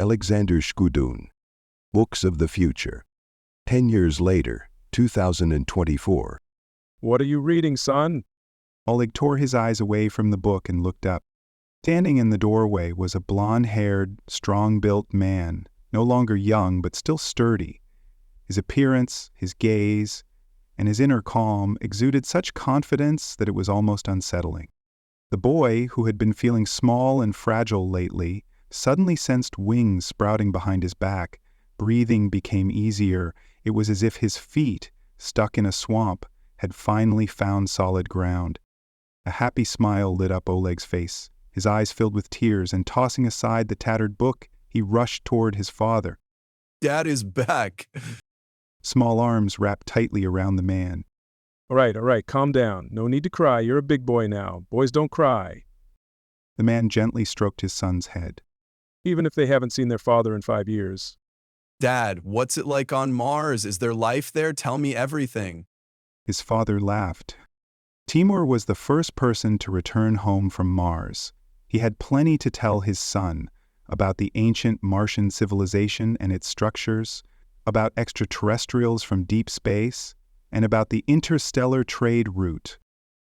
Oleksandr Shkudun, Books of the Future. 10 years later, 2024. What are you reading, son? Oleg tore his eyes away from the book and looked up. Standing in the doorway was a blond-haired, strong-built man, no longer young but still sturdy. His appearance, his gaze, and his inner calm exuded such confidence that it was almost unsettling. The boy, who had been feeling small and fragile lately, suddenly sensed wings sprouting behind his back. Breathing became easier. It was as if his feet, stuck in a swamp, had finally found solid ground. A happy smile lit up Oleg's face. His eyes filled with tears, and tossing aside the tattered book, he rushed toward his father. Dad is back. Small arms wrapped tightly around the man. All right, calm down. No need to cry. You're a big boy now. Boys don't cry. The man gently stroked his son's head. Even if they haven't seen their father in 5 years. Dad, what's it like on Mars? Is there life there? Tell me everything. His father laughed. Timur was the first person to return home from Mars. He had plenty to tell his son about the ancient Martian civilization and its structures, about extraterrestrials from deep space, and about the interstellar trade route.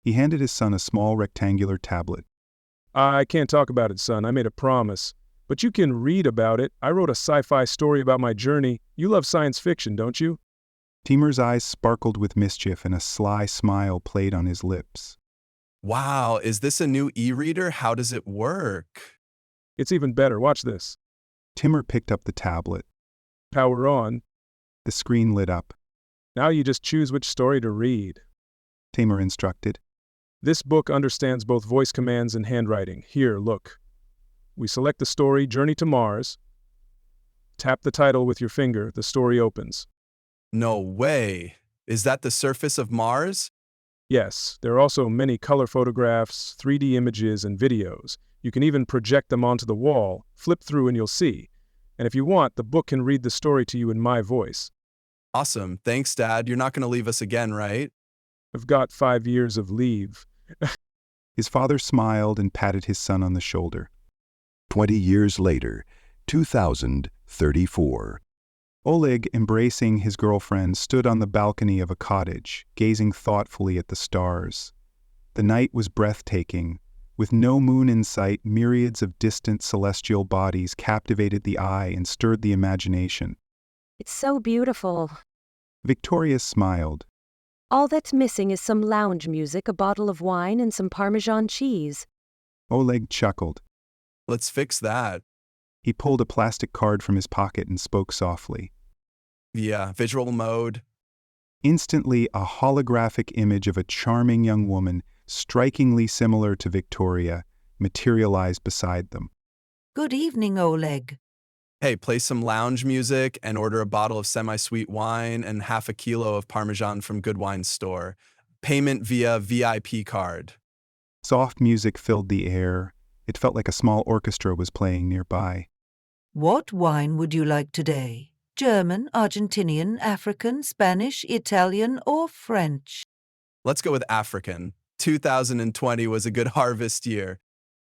He handed his son a small rectangular tablet. I can't talk about it, son. I made a promise. But you can read about it. I wrote a sci-fi story about my journey. You love science fiction, don't you? Timur's eyes sparkled with mischief and a sly smile played on his lips. Wow, is this a new e-reader? How does it work? It's even better. Watch this. Timur picked up the tablet. Power on. The screen lit up. Now you just choose which story to read. Timur instructed. This book understands both voice commands and handwriting. Here, look. We select the story, Journey to Mars. Tap the title with your finger. The story opens. No way. Is that the surface of Mars? Yes, there are also many color photographs, 3D images, and videos. You can even project them onto the wall, flip through and you'll see. And if you want, the book can read the story to you in my voice. Awesome. Thanks, Dad. You're not going to leave us again, right? I've got 5 years of leave. His father smiled and patted his son on the shoulder. 20 years later, 2034. Oleg, embracing his girlfriend, stood on the balcony of a cottage, gazing thoughtfully at the stars. The night was breathtaking. With no moon in sight, myriads of distant celestial bodies captivated the eye and stirred the imagination. It's so beautiful. Victoria smiled. All that's missing is some lounge music, a bottle of wine, and some Parmesan cheese. Oleg chuckled. Let's fix that. He pulled a plastic card from his pocket and spoke softly. Yeah, visual mode. Instantly, a holographic image of a charming young woman, strikingly similar to Victoria, materialized beside them. Good evening, Oleg. Hey, play some lounge music and order a bottle of semi-sweet wine and half a kilo of Parmesan from Good Wine Store. Payment via VIP card. Soft music filled the air. It felt like a small orchestra was playing nearby. What wine would you like today? German, Argentinian, African, Spanish, Italian, or French? Let's go with African. 2020 was a good harvest year.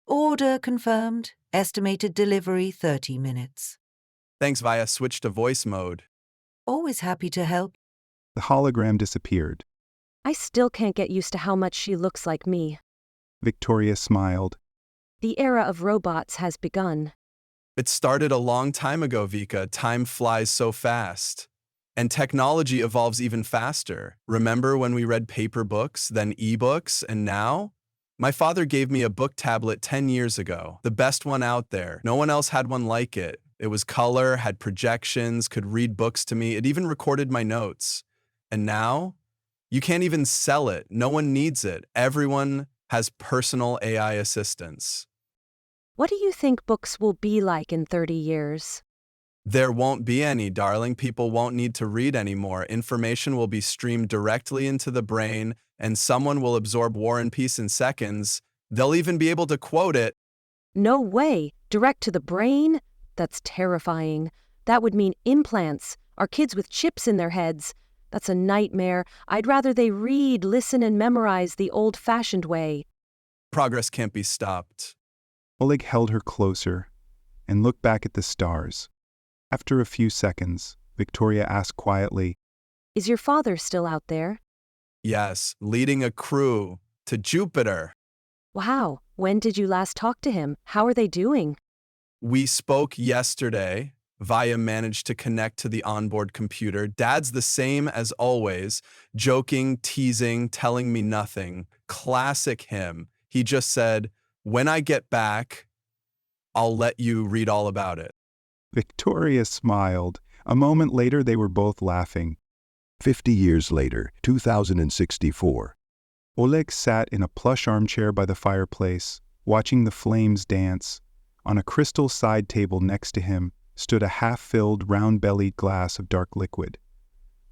Order confirmed. Estimated delivery 30 minutes. Thanks, Via. Switch to voice mode. Always happy to help. The hologram disappeared. I still can't get used to how much she looks like me. Victoria smiled. The era of robots has begun. It started a long time ago, Vika. Time flies so fast. And technology evolves even faster. Remember when we read paper books, then e-books, and now? My father gave me a book tablet 10 years ago, the best one out there. No one else had one like it. It was color, had projections, could read books to me. It even recorded my notes. And now? You can't even sell it. No one needs it. Everyone has personal AI assistants. What do you think books will be like in 30 years? There won't be any, darling. People won't need to read anymore. Information will be streamed directly into the brain, and someone will absorb War and Peace in seconds. They'll even be able to quote it. No way. Direct to the brain? That's terrifying. That would mean implants. Our kids with chips in their heads. That's a nightmare. I'd rather they read, listen, and memorize the old-fashioned way. Progress can't be stopped. Oleg held her closer, and looked back at the stars. After a few seconds, Victoria asked quietly, Is your father still out there? Yes, leading a crew to Jupiter. Wow, when did you last talk to him? How are they doing? We spoke yesterday. Vaya managed to connect to the onboard computer. Dad's the same as always, joking, teasing, telling me nothing. Classic him. He just said, "When I get back, I'll let you read all about it." Victoria smiled. A moment later, they were both laughing. 50 years later, 2064. Oleg sat in a plush armchair by the fireplace, watching the flames dance. On a crystal side table next to him stood a half-filled, round-bellied glass of dark liquid.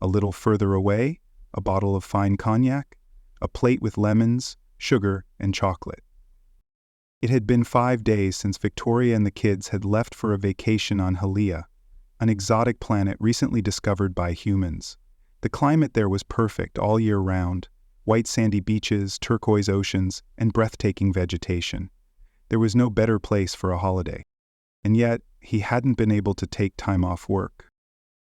A little further away, a bottle of fine cognac, a plate with lemons, sugar, and chocolate. It had been 5 days since Victoria and the kids had left for a vacation on Halia, an exotic planet recently discovered by humans. The climate there was perfect all year round: white sandy beaches, turquoise oceans, and breathtaking vegetation. There was no better place for a holiday. And yet, he hadn't been able to take time off work.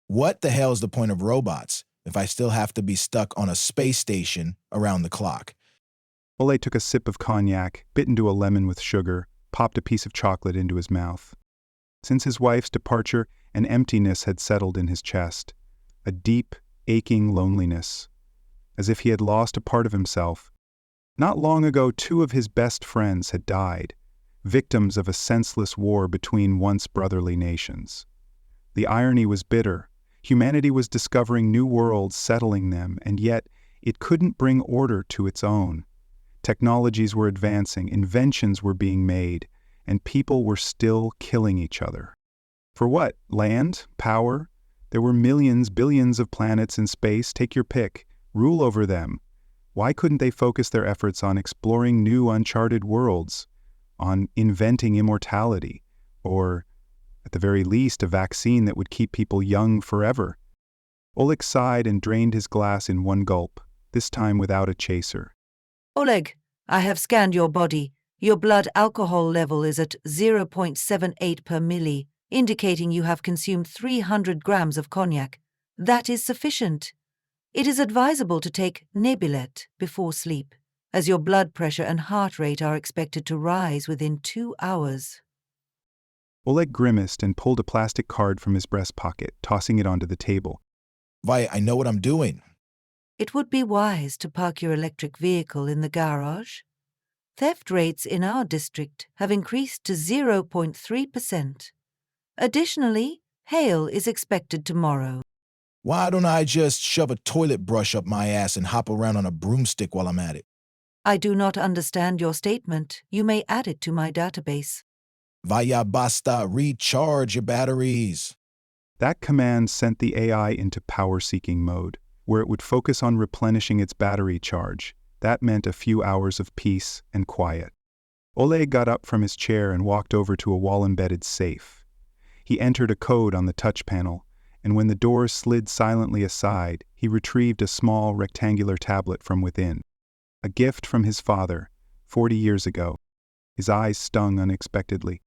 What the hell's the point of robots if I still have to be stuck on a space station around the clock? Ole took a sip of cognac, bit into a lemon with sugar, popped a piece of chocolate into his mouth. Since his wife's departure, an emptiness had settled in his chest, a deep, aching loneliness, as if he had lost a part of himself. Not long ago, 2 of his best friends had died, victims of a senseless war between once brotherly nations. The irony was bitter. Humanity was discovering new worlds, settling them, and yet it couldn't bring order to its own. Technologies were advancing, inventions were being made, and people were still killing each other. For what? Land? Power? There were millions, billions of planets in space. Take your pick. Rule over them. Why couldn't they focus their efforts on exploring new, uncharted worlds, on inventing immortality, or, at the very least, a vaccine that would keep people young forever? Oleg sighed and drained his glass in one gulp, this time without a chaser. Oleg, I have scanned your body. Your blood alcohol level is at 0.78 per milli, indicating you have consumed 300 grams of cognac. That is sufficient. It is advisable to take Nebilet before sleep, as your blood pressure and heart rate are expected to rise within 2 hours. Oleg grimaced and pulled a plastic card from his breast pocket, tossing it onto the table. Vaya, I know what I'm doing. It would be wise to park your electric vehicle in the garage. Theft rates in our district have increased to 0.3%. Additionally, hail is expected tomorrow. Why don't I just shove a toilet brush up my ass and hop around on a broomstick while I'm at it? I do not understand your statement. You may add it to my database. Vaya basta, recharge your batteries. That command sent the AI into power-seeking mode, where it would focus on replenishing its battery charge. That meant a few hours of peace and quiet. Oleg got up from his chair and walked over to a wall-embedded safe. He entered a code on the touch panel, and when the door slid silently aside, he retrieved a small rectangular tablet from within. A gift from his father, 40 years ago. His eyes stung unexpectedly.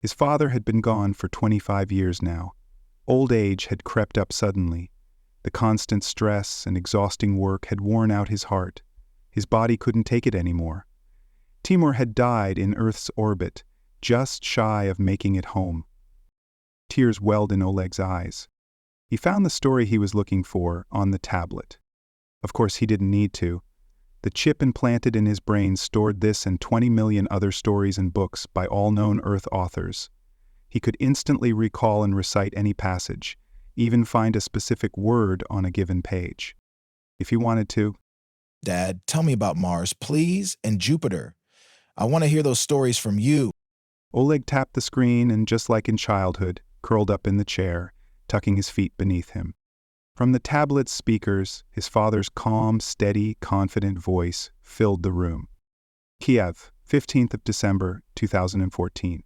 His father had been gone for 25 years now. Old age had crept up suddenly. The constant stress and exhausting work had worn out his heart. His body couldn't take it anymore. Timur had died in Earth's orbit, just shy of making it home. Tears welled in Oleg's eyes. He found the story he was looking for on the tablet. Of course, he didn't need to. The chip implanted in his brain stored this and 20 million other stories and books by all known Earth authors. He could instantly recall and recite any passage, even find a specific word on a given page. If he wanted to. Dad, tell me about Mars, please, and Jupiter. I want to hear those stories from you. Oleg tapped the screen and, just like in childhood, curled up in the chair, tucking his feet beneath him. From the tablet's speakers, his father's calm, steady, confident voice filled the room. Kiev, 15th of December, 2014.